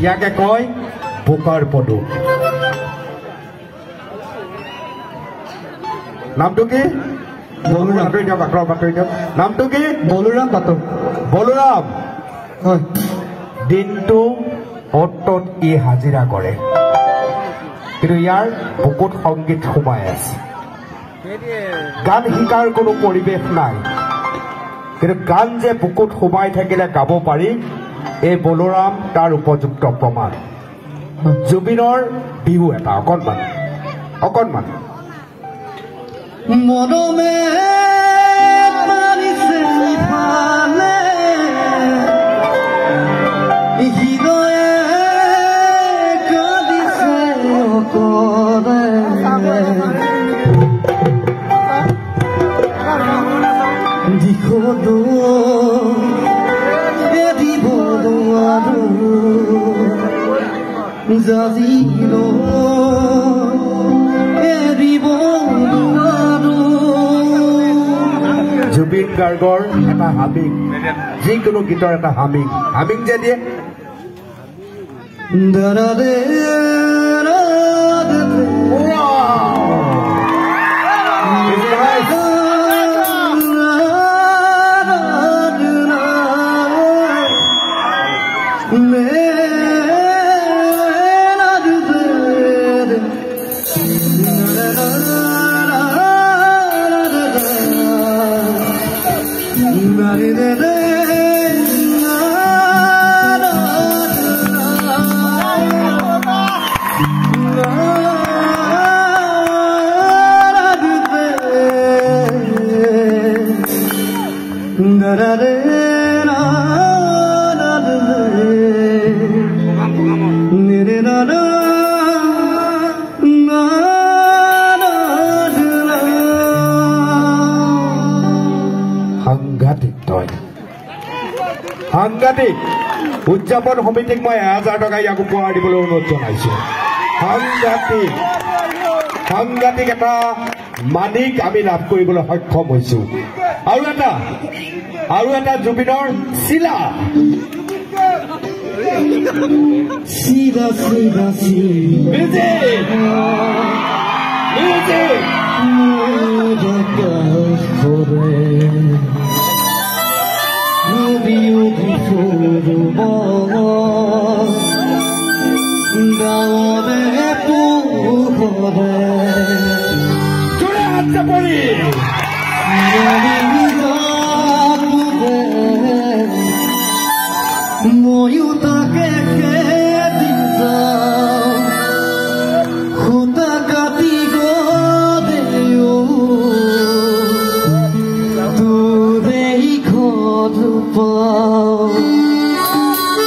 ইয়াকে কয় বোকাৰ পদু নামটো কি নামটো কি বলুৰাম পাত্ৰ বলুৰাম দিনটো অটত ই হাজিৰা কৰে কিন্তু ইয়াৰ বুকুত সংগীত সোমাই আছে গান শিকাৰ কোনো পৰিৱেশ নাই কিন্তু গান যে বুকুত সোমাই থাকিলে গাব পাৰি এই বলুৰাম তাৰ উপযুক্ত প্ৰমাণ জুবিনৰ বিহু এটা অকণমান মনমে মাৰিছে ইফালে হৃদয়ে কাঁদিছে অকলে দিশতো এদিব নোৱাৰো জানিল এদিব জুবিন গাৰ্গৰ এটা হামিং যিকোনো গীতৰ এটা হামিং যে দিয়ে সাংঘাতিক উদযাপন সমিতিক মই 1000 টকা ইয়াক উপহাৰ দিবলৈ অনুৰোধ জনাইছো সাংঘাতিক এটা মানিক আমি লাভ কৰিবলৈ সক্ষম হৈছো আৰু এটা জুবিনৰ চিলা see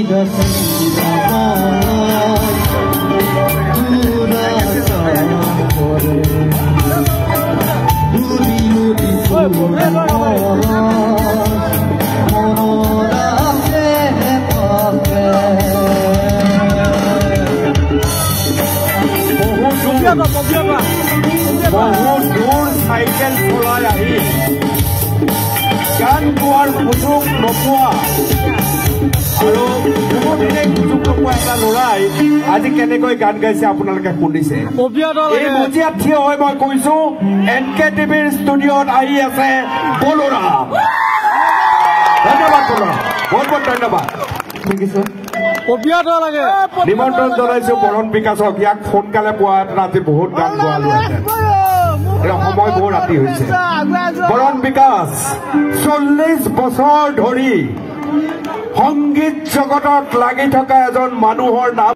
the বহুত দূৰ চাইকেল চলাই আহি গান গোৱাৰ সুযোগ নোপোৱা আৰু বহুদিনে সুযোগ নোপোৱা এটা ল'ৰাই আজি কেনেকৈ গান গাইছে আপোনালোকে শুনিছে। এই মজিয়াত থিয় হৈ মই কৈছো NKTVৰ ষ্টুডিঅ'ত আহি আছে বলোৰাম। ধন্যবাদ বলোৰাম, বহুত বহুত ধন্যবাদ। নিমন্ত্ৰণ জনাইছো বৰণ বিকাশক, ইয়াক সোনকালে পোৱা ৰাতি বহুত গান গোৱালোহেঁতেন। সময় বহু ৰাতি হৈছে। বৰণ বিকাশ 40 বছৰ ধৰি সংগীত জগতত লাগি থকা এজন মানুহৰ নাম